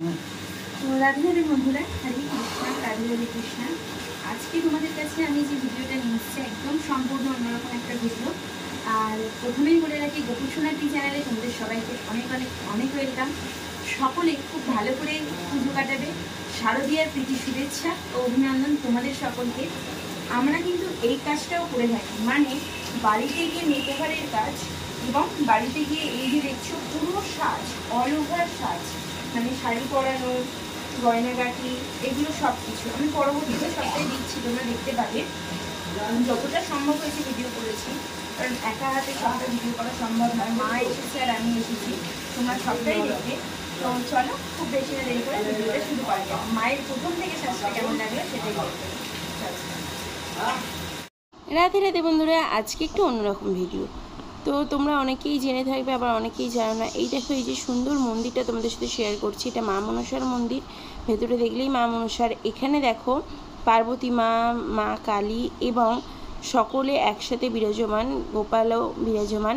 তো রাধে রাধে বন্ধুরা, হরে কৃষ্ণা, রাধে রাধে কৃষ্ণা। আজকে তোমাদের কাছে আমি যে ভিডিওটা নিয়ে এসেছি একদম সম্পূর্ণ অন্যরকম একটা ভিডিও। আর প্রথমেই বলে রাখি, গোপুসোনাটি চ্যানেলে তোমাদের সবাইকে অনেক অনেক অনেক ওয়েলকাম। সকলে খুব ভালো করে পুজো কাটাবে। শারদীয়ার প্রীতি শুভেচ্ছা ও অভিনন্দন তোমাদের সকলকে। আমরা কিন্তু এই কাজটাও করে থাকি, মানে বাড়িতে গিয়ে মেকওভারের কাজ এবং বাড়িতে গিয়ে এই যে দেখছো পুরো সাজ, অল ওভার সাজ, মানে শাড়ি পরানো, গয়নাগাটি, এগুলো সব কিছু আমি পরবর্তীতে সবটাই দিচ্ছি, তোমরা দেখতে পাবে। যতটা সম্ভব হয়েছে ভিডিও করেছি, কারণ একা হাতে সবটা ভিডিও করা সম্ভব নয়। মা এসেছে আর আমি এসেছি, তোমরা সবটাই দেখবে। তো চলো, খুব বেশি না দেরি করে ভিডিওটা শুরু করা যাক। মায়ের প্রথম থেকে সাজটা কেমন লাগলো সেটাই দেখবে। রাধে রাধে বন্ধুরা, আজকে একটু অন্যরকম ভিডিও। তো তোমরা অনেকেই জেনে থাকবে, আবার অনেকেই জানো না। এই দেখো, এই যে সুন্দর মন্দিরটা তোমাদের সাথে শেয়ার করছি, এটা মা মনসার মন্দির। ভেতরে দেখলেই মা মনসার। এখানে দেখো পার্বতী মা, মা কালী এবং সকলে একসাথে বিরাজমান, গোপালও বিরাজমান।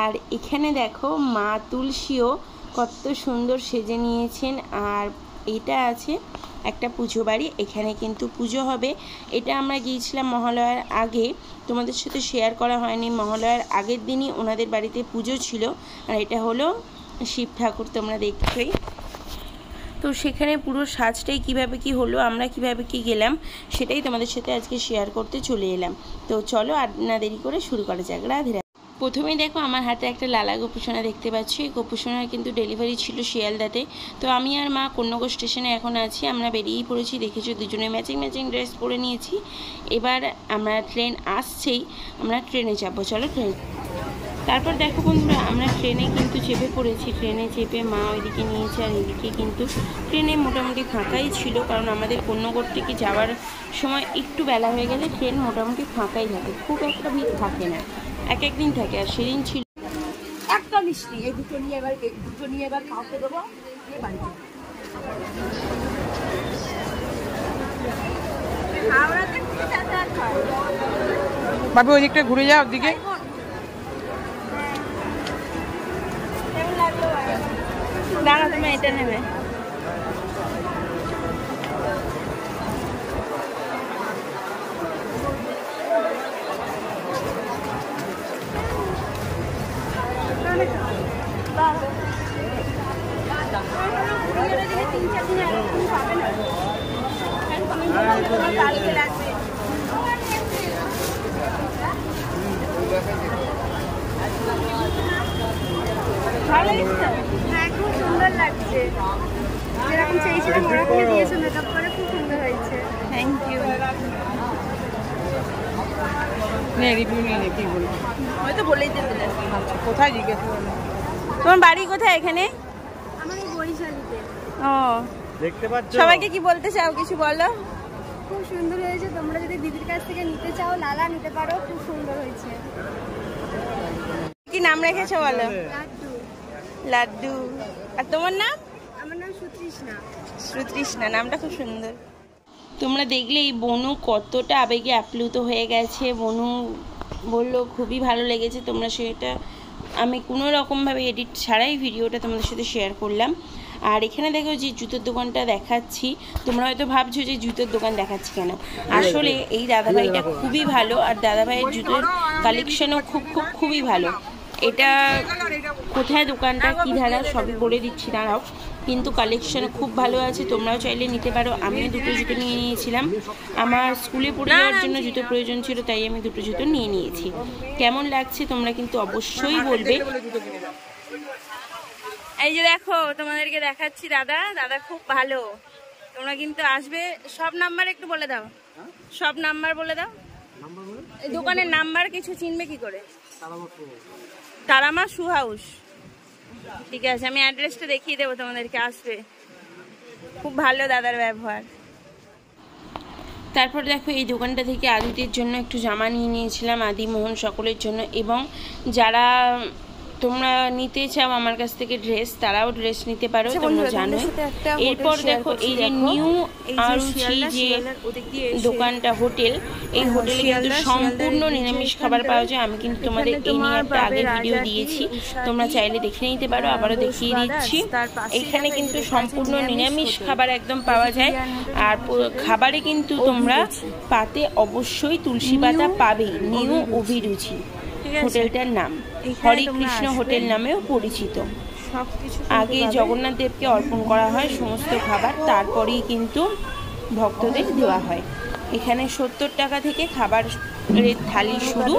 আর এখানে দেখো মা তুলসীও কত সুন্দর সেজে নিয়েছেন। আর এটা আছে একটা পুজো বাড়ি, এখানে কিন্তু পুজো হবে। এটা আমরা গিয়েছিলাম মহালয়ার আগে, তোমাদের সাথে শেয়ার করা হয়নি। মহালয়ার আগের দিনই ওনাদের বাড়িতে পুজো ছিল। আর এটা হলো শিব ঠাকুর, তোমরা দেখছোই। তো সেখানে পুরো সাজটাই কিভাবে কি হলো, আমরা কিভাবে কি গেলাম, সেটাই তোমাদের সাথে আজকে শেয়ার করতে চলে এলাম। তো চলো আর না দেরি করে শুরু করা যাক। রাধে রাধে। প্রথমেই দেখো আমার হাতে একটা লালা গোপুসোনা দেখতে পাচ্ছি। গোপুসোনার কিন্তু ডেলিভারি ছিল শিয়ালদাতে। তো আমি আর মা কন্যাগর স্টেশনে এখন আছি, আমরা বেরিয়েই পড়েছি। দেখেছি দুজনে ম্যাচিং ম্যাচিং ড্রেস পরে নিয়েছি। এবার আমরা ট্রেন আসছেই, আমরা ট্রেনে যাবো। চলো ট্রেন। তারপর দেখো বন্ধুরা, আমরা ট্রেনে কিন্তু চেপে পড়েছি। ট্রেনে চেপে মা ওইদিকে নিয়েছে, আর এদিকে কিন্তু ট্রেনে মোটামুটি ফাঁকাই ছিল, কারণ আমাদের কন্যাগর থেকে যাওয়ার সময় একটু বেলা হয়ে গেলে ট্রেন মোটামুটি ফাঁকাই থাকে, খুব একটা ভিড় থাকে না। এক একদিন থাকে, আর সেদিন ছিল। একটা মিষ্টি, এই দুটো নিয়ে এবার কাউকে দেবো, নিয়ে বাড়ি যাবো। বাবু ওই দিকটা ঘুরে যাও, ওদিকে দাঁড়া, তুমি এটা নেবে। হ্যাঁ, খুব সুন্দর লাগছে। যেরকম চেয়েছিলাম ওরকমই দিয়েছে, মেকআপ করে খুব সুন্দর হয়েছে। Thank you. রিভিউ নিয়ে নে, কি বলবো, হয়তো বলেই দিতে। আচ্ছা কোথায় জিজ্ঞেস করলাম। তোমার বাড়ি কোথায়? এখানে? আমার এই বরিশালিতে। ও, দেখতে পাচ্ছ। সবাইকে কি বলতে চাও, কিছু বলো। খুব সুন্দর হয়েছে। তোমরা যদি দিদির কাছ থেকে নিতে চাও, লালা নিতে পারো, খুব সুন্দর হয়েছে। কি নাম রেখেছো বলো? লাড্ডু। লাড্ডু। আর তোমার নাম? আমার নাম সুতৃষ্ণা। সুতৃষ্ণা, নামটা খুব সুন্দর। তোমরা দেখলেই বনু কতটা আবেগে আপ্লুত হয়ে গেছে। বনু বললো খুবই ভালো লেগেছে। তোমরা সেটা, আমি কোনো রকমভাবে এডিট ছাড়াই ভিডিওটা তোমাদের সাথে শেয়ার করলাম। আর এখানে দেখো যে জুতোর দোকানটা দেখাচ্ছি, তোমরা হয়তো ভাবছো যে জুতোর দোকান দেখাচ্ছি কেন। আসলে এই দাদাভাইটা খুবই ভালো, আর দাদাভাইয়ের জুতোর কালেকশনও খুবই ভালো। এটা কোথায় দোকানটা, কী ধারা, সবই বলে দিচ্ছি দাঁড়াও। কিন্তু কালেকশন খুব ভালো আছে, তোমরাও চাইলে নিতে পারো। আমিও দুটো জুতো নিয়ে নিয়েছিলাম, আমার স্কুলে পড়ে যাওয়ার জন্য জুতো প্রয়োজন ছিল, তাই আমি দুটো জুতো নিয়ে নিয়েছি। কেমন লাগছে তোমরা কিন্তু অবশ্যই বলবে। এই যে দেখো, তোমাদেরকে দেখাচ্ছি দাদা খুব ভালো। তোমরা কিন্তু আসবে। সব নাম্বার একটু বলে দাও, সব নাম্বার বলে দাও। এই দোকানের নাম্বার কিছু চিনবে কি করে? Tara Maa shoe house. ঠিক আছে, আমি অ্যাড্রেসটা দেখিয়ে দেবো তোমাদেরকে, আসবে। খুব ভালো দাদার ব্যবহার। তারপর দেখো এই দোকানটা থেকে আদিতের জন্য একটু জামা নিয়ে নিয়েছিলাম, আদি মোহন সকলের জন্য। এবং যারা তোমরা নিতে চাও আমার কাছ থেকে ড্রেস, তারাও ড্রেস নিতে পারো, তোমরা জানো। এরপর দেখো এই যে নিউ আরুচি যে দোকানটা, হোটেল, এই হোটেলে কিন্তু সম্পূর্ণ নিরামিষ খাবার পাওয়া যায়। আমি কিন্তু তোমাদের এই নিয়ে একটা আগে ভিডিও দিয়েছি, তোমরা চাইলে দেখে নিতে পারো, আবারও দেখিয়ে দিচ্ছি। এখানে কিন্তু সম্পূর্ণ নিরামিষ খাবার একদম পাওয়া যায়। আর খাবারে কিন্তু তোমরা পাতে অবশ্যই তুলসী পাতা পাবেই। নিউ অভিরুচি হোটেলটার নাম, হরে কৃষ্ণ হোটেল নামেও পরিচিত। আগে জগন্নাথ দেবকে অর্পণ করা হয় সমস্ত খাবার, তারপরেই কিন্তু ভক্তদের দেওয়া হয়। এখানে 70 টাকা থেকে খাবারের থালি শুরু,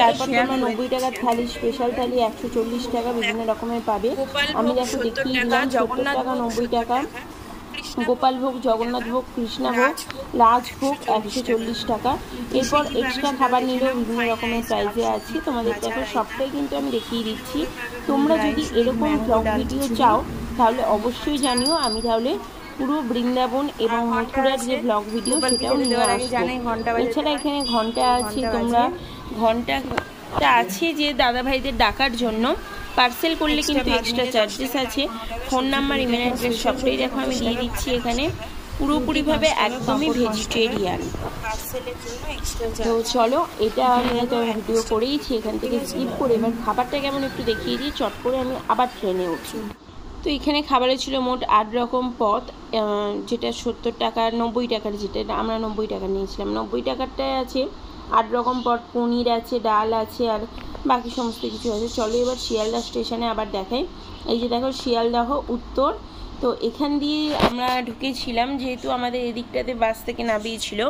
তারপর তোমরা 90 টাকার থালি, স্পেশাল থালি 140 টাকা, বিভিন্ন রকমের পাবে। আমি দেখো দেখিয়ে দিলাম 70 টাকা, 90 টাকা। গোপাল ভোগ, জগন্নাথ ভোগ, কৃষ্ণা ভোগ, রাজভোগ 140 টাকা। এরপর এক্সট্রা খাবার নিলেও বিভিন্ন রকমের প্রাইসে আছে। তোমাদের দেখো সবটাই কিন্তু আমি দেখিয়ে দিচ্ছি। তোমরা যদি এরকম ব্লগ ভিডিও চাও তাহলে অবশ্যই জানিও, আমি তাহলে পুরো বৃন্দাবন এবং মথুরার যে ব্লগ ভিডিও সেটাও নিয়ে আসবো। এছাড়া এখানে ঘন্টা আছে, তোমরা ঘন্টাটা আছে যে দাদা ভাইদের ডাকার জন্য। পার্সেল করলে কিন্তু এক্সট্রা চার্জেস আছে। ফোন নাম্বার, ইমেল অ্যাড্রেস সবটাই দেখো আমি দিয়ে দিচ্ছি এখানে। পুরোপুরিভাবে একদমই ভেজিটেরিয়ান। তো চলো, এটা নিয়ে তো ভিডিও করেইছি, এখান থেকে স্কিপ করে এবার খাবারটা কেমন একটু দেখিয়ে দিই। চট করে আমি আবার ট্রেনে উঠি। তো এখানে খাবারে ছিল মোট 8 রকম পদ, যেটা 70 টাকা, 90 টাকার, যেটা আমরা 90 টাকা নিয়েছিলাম। 90 টাকারটায় আছে 8 রকম পদ, পনির আছে, ডাল আছে, আর বাকি সমস্ত কিছু আছে। চলো এবার শিয়ালদা স্টেশনে আবার দেখাই। এই যে দেখো শিয়ালদাহ উত্তর। তো এখান দিয়ে আমরা ঢুকেছিলাম, যেহেতু আমাদের এদিকটাতে বাস থেকে নামিয়েছিল,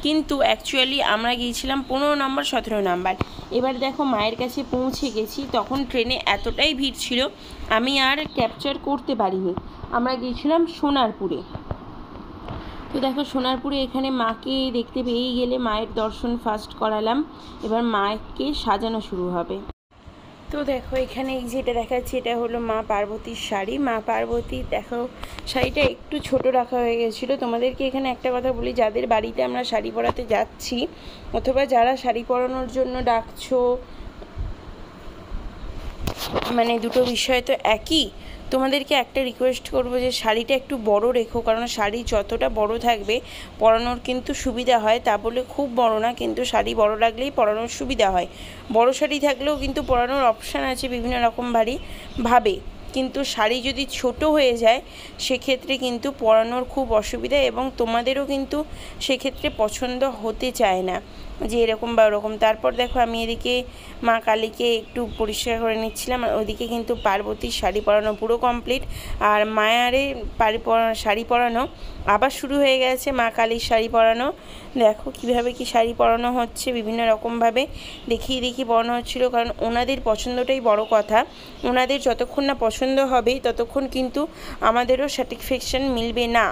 কিন্তু অ্যাকচুয়ালি আমরা গিয়েছিলাম 15 নম্বর 17 নাম্বার। এবার দেখো মায়ের কাছে পৌঁছে গেছি, তখন ট্রেনে এতটাই ভিড় ছিল আমি আর ক্যাপচার করতে পারিনি। আমরা গিয়েছিলাম সোনারপুরে। তো দেখো সোনারপুরে এখানে মাকে দেখতে পেয়েই গেলে মায়ের দর্শন ফার্স্ট করালাম। এবার মাকে সাজানো শুরু হবে। তো দেখো এখানে এই যেটা দেখাচ্ছি, এটা হলো মা পার্বতীর শাড়ি। মা পার্বতীর দেখো শাড়িটা একটু ছোট রাখা হয়ে গেছিলো। তোমাদেরকে এখানে একটা কথা বলি, যাদের বাড়িতে আমরা শাড়ি পরাতে যাচ্ছি অথবা যারা শাড়ি পরানোর জন্য ডাকছো, মানে দুটো বিষয় তো একই। তোমাদেরকে একটা রিকোয়েস্ট করবো যে শাড়িটা একটু বড় রেখো, কারণ শাড়ি যতটা বড় থাকবে পরানোর কিন্তু সুবিধা হয়। তা বলে খুব বড় না, কিন্তু শাড়ি বড় রাখলেই পরানোর সুবিধা হয়। বড় শাড়ি থাকলেও কিন্তু পরানোর অপশান আছে বিভিন্ন রকম ভাবে, কিন্তু শাড়ি যদি ছোট হয়ে যায় সেক্ষেত্রে কিন্তু পরানোর খুব অসুবিধা, এবং তোমাদেরও কিন্তু সেক্ষেত্রে পছন্দ হতে চায় না যে এরকম বা ওরকম। তারপর দেখো আমি এদিকে মা কালীকে একটু পরিষ্কার করে নিচ্ছিলাম, আর ওদিকে কিন্তু পার্বতীর শাড়ি পরানো পুরো কমপ্লিট, আর মায়ারে শাড়ি পরানো আবার শুরু হয়ে গেছে। মা কালীর শাড়ি পরানো দেখো কীভাবে কি শাড়ি পরানো হচ্ছে, বিভিন্ন রকমভাবে দেখিয়ে পরানো হচ্ছিলো, কারণ ওনাদের পছন্দটাই বড় কথা। ওনাদের যতক্ষণ না পছন্দ হবে ততক্ষণ কিন্তু আমাদেরও স্যাটিসফ্যাকশন মিলবে না।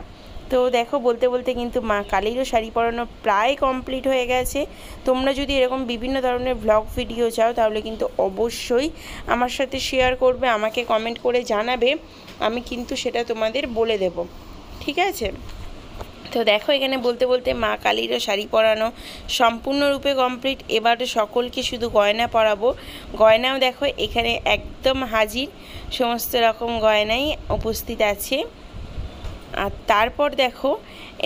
তো দেখো বলতে বলতে কিন্তু মা কালীরও শাড়ি পরানো প্রায় কমপ্লিট হয়ে গেছে। তোমরা যদি এরকম বিভিন্ন ধরনের ভ্লগ ভিডিও চাও তাহলে কিন্তু অবশ্যই আমার সাথে শেয়ার করবে, আমাকে কমেন্ট করে জানাবে, আমি কিন্তু সেটা তোমাদের বলে দেব, ঠিক আছে? তো দেখো এখানে বলতে বলতে মা কালীরও শাড়ি পরানো সম্পূর্ণরূপে কমপ্লিট। এবারে সকলকে শুধু গয়না পরাবো। গয়নাও দেখো এখানে একদম হাজির, সমস্ত রকম গয়নাই উপস্থিত আছে। আর তারপর দেখো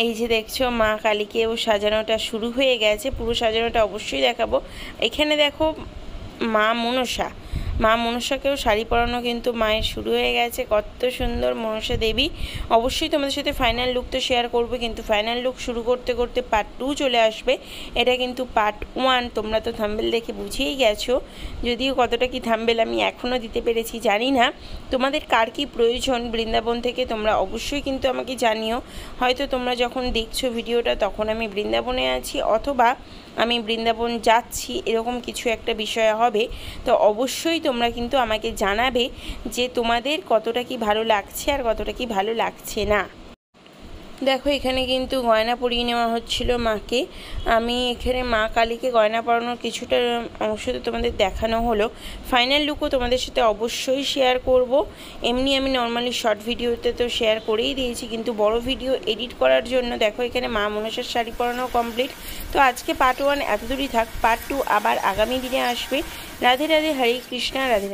এই যে দেখছো মা কালীকেও সাজানোটা শুরু হয়ে গেছে, পুরো সাজানোটা অবশ্যই দেখাবো। এখানে দেখো মা মনসাকেও শাড়ি পরানো কিন্তু মায়ের শুরু হয়ে গেছে। কত সুন্দর মনসা দেবী। অবশ্যই তোমাদের সাথে ফাইনাল লুক তো শেয়ার করবে, কিন্তু ফাইনাল লুক শুরু করতে করতে পার্ট 2 চলে আসবে। এটা কিন্তু পার্ট 1, তোমরা তো থাম্বনেল দেখে বুঝেই গেছো। যদিও কতটা কি থাম্বনেল আমি এখনও দিতে পেরেছি জানি না। তোমাদের কার কি প্রয়োজন বৃন্দাবন থেকে তোমরা অবশ্যই কিন্তু আমাকে জানিও। হয়তো তোমরা যখন দেখছো ভিডিওটা তখন আমি বৃন্দাবনে আছি, অথবা আমি বৃন্দাবন যাচ্ছি, এরকম কিছু একটা বিষয় হবে। তো অবশ্যই তোমরা কিন্তু আমাকে জানাবে যে তোমাদের কতটা কি ভালো লাগছে আর কতটা কি ভালো লাগছে না। দেখো এখানে কিন্তু গয়না পরিয়ে নেওয়া হচ্ছিল মাকে। আমি এখানে মা কালীকে গয়না পরানোর কিছুটা অংশ তো তোমাদের দেখানো হলো। ফাইনাল লুকও তোমাদের সাথে অবশ্যই শেয়ার করব। এমনি আমি নর্মালি শর্ট ভিডিওতে তো শেয়ার করেই দিয়েছি, কিন্তু বড় ভিডিও এডিট করার জন্য দেখো এখানে মা মনসার শাড়ি পরানো কমপ্লিট। তো আজকে পার্ট 1 এতদূরই থাক, পার্ট 2 আবার আগামী দিনে আসবে। রাধে রাধে, হরে কৃষ্ণা, রাধে।